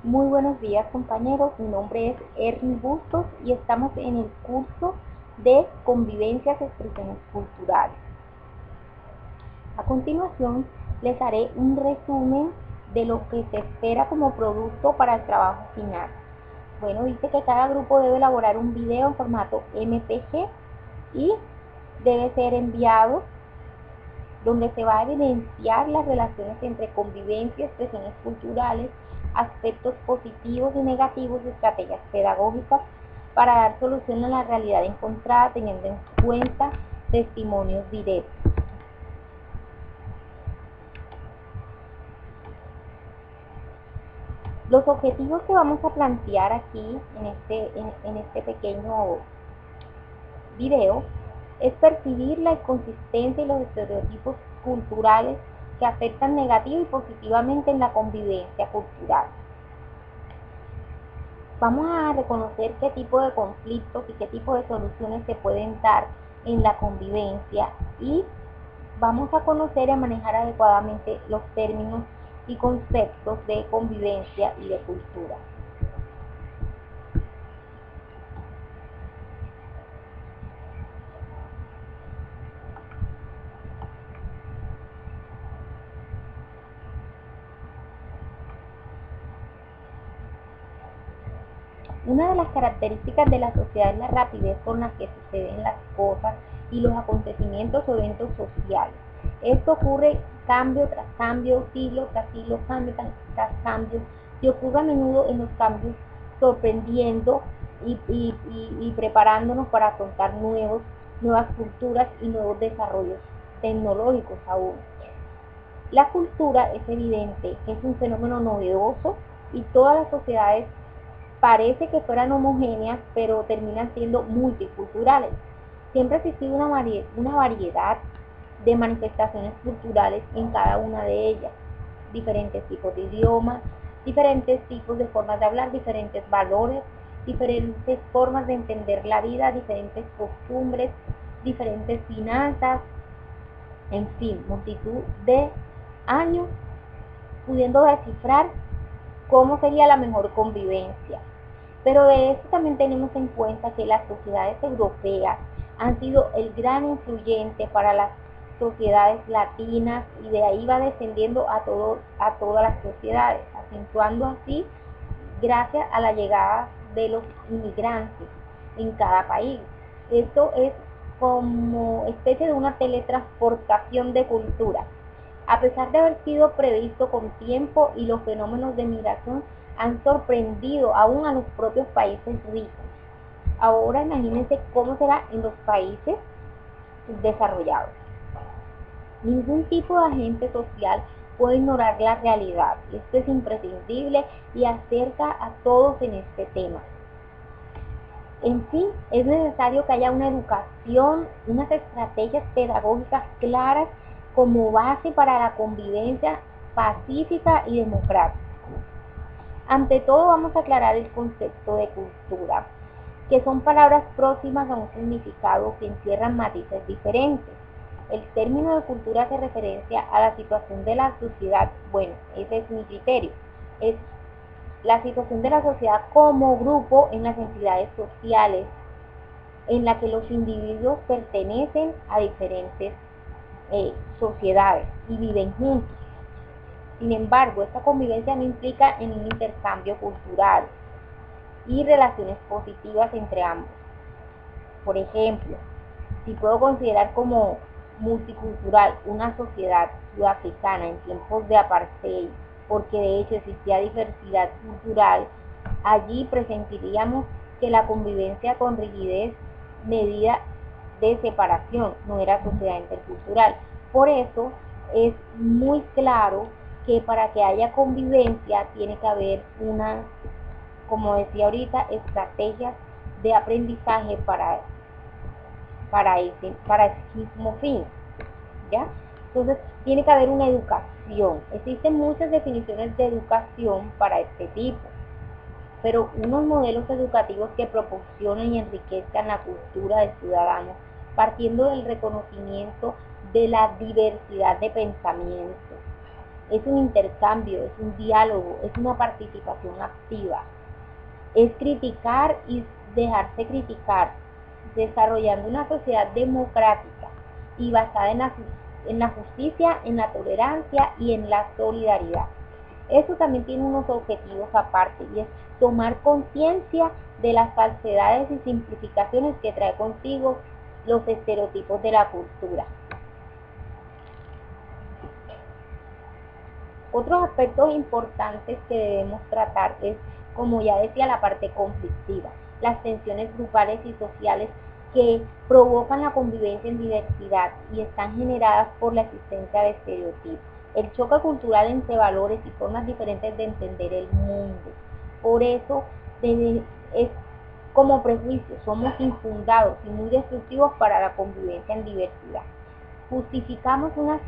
Muy buenos días compañeros, mi nombre es Ernie Bustos y estamos en el curso de Convivencias y Expresiones Culturales. A continuación les haré un resumen de lo que se espera como producto para el trabajo final. Bueno, dice que cada grupo debe elaborar un video en formato MPG y debe ser enviado donde se va a evidenciar las relaciones entre convivencia y expresiones culturales, aspectos positivos y negativos y estrategias pedagógicas para dar solución a la realidad encontrada teniendo en cuenta testimonios directos. Los objetivos que vamos a plantear aquí en este pequeño video es percibir la inconsistencia y los estereotipos culturales que afectan negativa y positivamente en la convivencia cultural. Vamos a reconocer qué tipo de conflictos y qué tipo de soluciones se pueden dar en la convivencia y vamos a conocer y a manejar adecuadamente los términos y conceptos de convivencia y de cultura. Una de las características de la sociedad es la rapidez con la que suceden las cosas y los acontecimientos o eventos sociales. Esto ocurre cambio tras cambio, siglo tras siglo, cambio tras cambio, y ocurre a menudo en los cambios sorprendiendo y preparándonos para afrontar nuevas culturas y nuevos desarrollos tecnológicos aún. La cultura es evidente que es un fenómeno novedoso y todas las sociedades parece que fueran homogéneas, pero terminan siendo multiculturales. Siempre ha existido una variedad de manifestaciones culturales en cada una de ellas. Diferentes tipos de idiomas, diferentes tipos de formas de hablar, diferentes valores, diferentes formas de entender la vida, diferentes costumbres, diferentes finanzas, en fin, multitud de años pudiendo descifrar cómo sería la mejor convivencia. Pero de esto también tenemos en cuenta que las sociedades europeas han sido el gran influyente para las sociedades latinas y de ahí va descendiendo a todas las sociedades, acentuando así gracias a la llegada de los inmigrantes en cada país. Esto es como especie de una teletransportación de cultura. A pesar de haber sido previsto con tiempo y los fenómenos de migración han sorprendido aún a los propios países ricos. Ahora imagínense cómo será en los países desarrollados. Ningún tipo de agente social puede ignorar la realidad. Esto es imprescindible y acerca a todos en este tema. En fin, es necesario que haya una educación, unas estrategias pedagógicas claras como base para la convivencia pacífica y democrática. Ante todo vamos a aclarar el concepto de cultura, que son palabras próximas a un significado que encierran matices diferentes. El término de cultura hace referencia a la situación de la sociedad, bueno, ese es mi criterio, es la situación de la sociedad como grupo en las entidades sociales, en la que los individuos pertenecen a diferentes sociedades y viven juntos. Sin embargo, esta convivencia no implica en un intercambio cultural y relaciones positivas entre ambos. Por ejemplo, si puedo considerar como multicultural una sociedad sudafricana en tiempos de apartheid, porque de hecho existía diversidad cultural, allí presentiríamos que la convivencia con rigidez medida de separación, no era sociedad intercultural. Por eso es muy claro que para que haya convivencia tiene que haber una, como decía ahorita, estrategias de aprendizaje para ese mismo fin, ¿ya? Entonces tiene que haber una educación. Existen muchas definiciones de educación para este tipo, pero unos modelos educativos que proporcionen y enriquezcan la cultura del ciudadano, partiendo del reconocimiento de la diversidad de pensamientos. es un intercambio, es un diálogo, es una participación activa. Es criticar y dejarse criticar, desarrollando una sociedad democrática y basada en la justicia, en la tolerancia y en la solidaridad. Eso también tiene unos objetivos aparte, y es tomar conciencia de las falsedades y simplificaciones que trae consigo los estereotipos de la cultura. Otros aspectos importantes que debemos tratar es, como ya decía, la parte conflictiva, las tensiones grupales y sociales que provocan la convivencia en diversidad y están generadas por la existencia de estereotipos. El choque cultural entre valores y formas diferentes de entender el mundo. Por eso es como prejuicios, somos infundados y muy destructivos para la convivencia en diversidad. Justificamos unas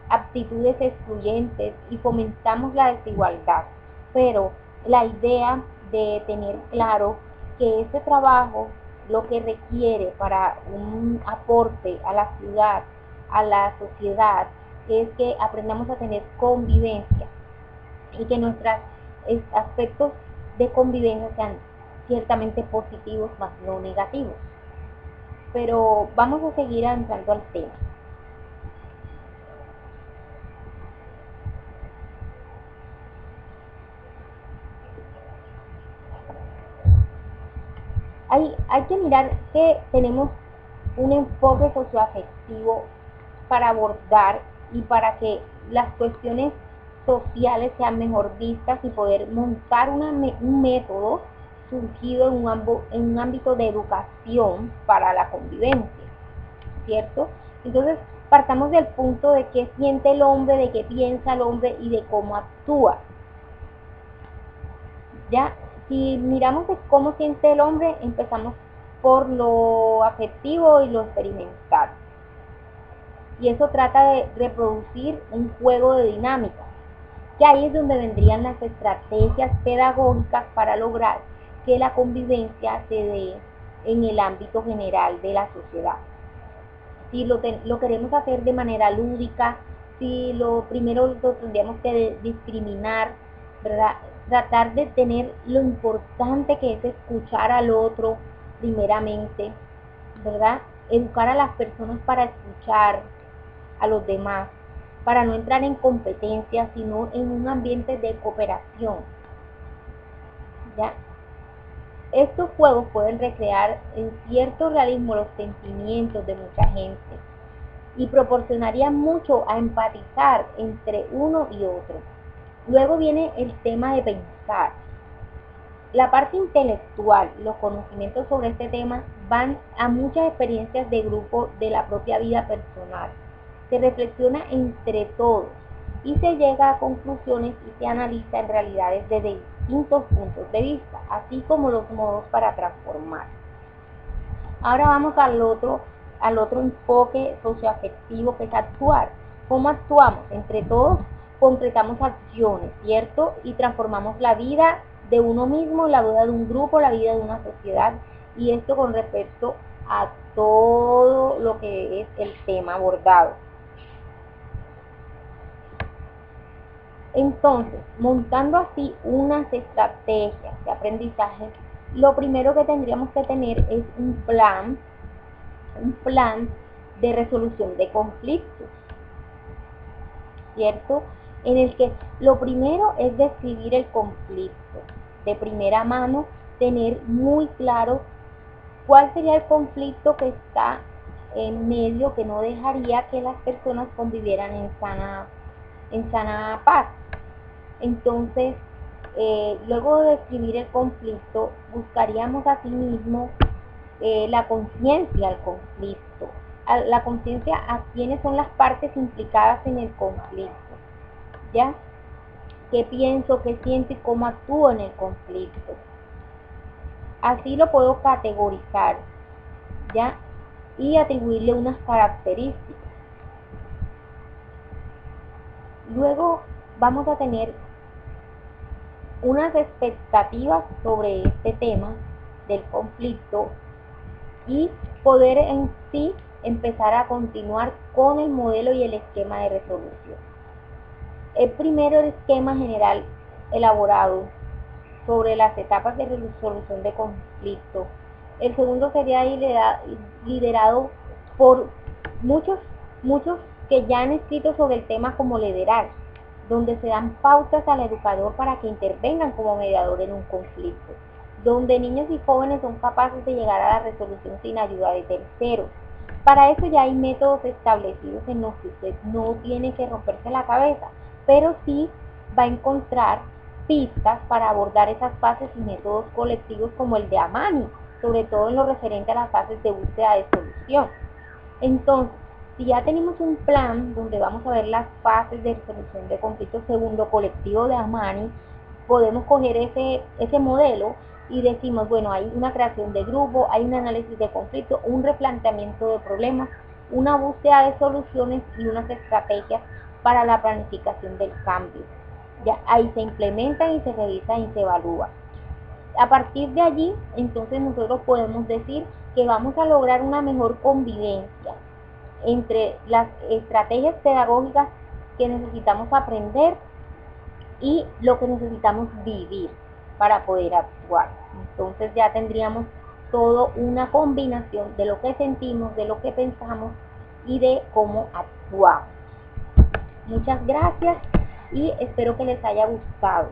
aptitudes excluyentes y fomentamos la desigualdad, pero la idea de tener claro que este trabajo lo que requiere para un aporte a la ciudad, a la sociedad, es que aprendamos a tener convivencia y que nuestros aspectos de convivencia sean ciertamente positivos más no negativos. Pero vamos a seguir avanzando al tema. Hay que mirar que tenemos un enfoque socioafectivo para abordar y para que las cuestiones sociales sean mejor vistas y poder montar un método surgido en un ámbito de educación para la convivencia, ¿cierto? Entonces, partamos del punto de qué siente el hombre, de qué piensa el hombre y de cómo actúa. Ya, si miramos de cómo siente el hombre, empezamos por lo afectivo y lo experimental. Y eso trata de reproducir un juego de dinámicas, que ahí es donde vendrían las estrategias pedagógicas para lograr que la convivencia se dé en el ámbito general de la sociedad. Si lo queremos hacer de manera lúdica, si lo primero lo tendríamos que discriminar, ¿verdad? Tratar de tener lo importante que es escuchar al otro primeramente, ¿verdad? Educar a las personas para escuchar a los demás, para no entrar en competencia, sino en un ambiente de cooperación, ¿ya? Estos juegos pueden recrear en cierto realismo los sentimientos de mucha gente y proporcionaría mucho a empatizar entre uno y otro. Luego viene el tema de pensar. La parte intelectual, los conocimientos sobre este tema van a muchas experiencias de grupo de la propia vida personal. Se reflexiona entre todos y se llega a conclusiones y se analiza en realidades desde distintos puntos de vista, así como los modos para transformar. Ahora vamos al otro enfoque socioafectivo, que es actuar. ¿Cómo actuamos? Entre todos concretamos acciones, ¿cierto? Y transformamos la vida de uno mismo, la vida de un grupo, la vida de una sociedad, y esto con respecto a todo lo que es el tema abordado. Entonces, montando así unas estrategias de aprendizaje, lo primero que tendríamos que tener es un plan de resolución de conflictos, ¿cierto? En el que lo primero es describir el conflicto de primera mano, tener muy claro cuál sería el conflicto que está en medio, que no dejaría que las personas convivieran en sana paz. Entonces, luego de describir el conflicto, buscaríamos asimismo la conciencia al conflicto, la conciencia a quiénes son las partes implicadas en el conflicto, ¿ya? ¿Qué pienso, qué siento y cómo actúo en el conflicto? Así lo puedo categorizar, ¿ya? Y atribuirle unas características. Luego vamos a tener unas expectativas sobre este tema del conflicto y poder en sí empezar a continuar con el modelo y el esquema de resolución. El primero esquema general elaborado sobre las etapas de resolución de conflicto. El segundo sería liderado por muchos que ya han escrito sobre el tema como liderar, donde se dan pautas al educador para que intervengan como mediador en un conflicto, donde niños y jóvenes son capaces de llegar a la resolución sin ayuda de terceros. Para eso ya hay métodos establecidos en los que usted no tiene que romperse la cabeza, pero sí va a encontrar pistas para abordar esas fases y métodos colectivos como el de Amani, sobre todo en lo referente a las fases de búsqueda de solución. Entonces, si ya tenemos un plan donde vamos a ver las fases de resolución de conflictos según lo colectivo de Amani, podemos coger ese modelo y decimos, bueno, hay una creación de grupo, hay un análisis de conflicto, un replanteamiento de problemas, una búsqueda de soluciones y unas estrategias para la planificación del cambio. Ya ahí se implementan y se revisan y se evalúa. A partir de allí, entonces nosotros podemos decir que vamos a lograr una mejor convivencia entre las estrategias pedagógicas que necesitamos aprender y lo que necesitamos vivir para poder actuar. Entonces ya tendríamos todo una combinación de lo que sentimos, de lo que pensamos y de cómo actuamos. Muchas gracias y espero que les haya gustado.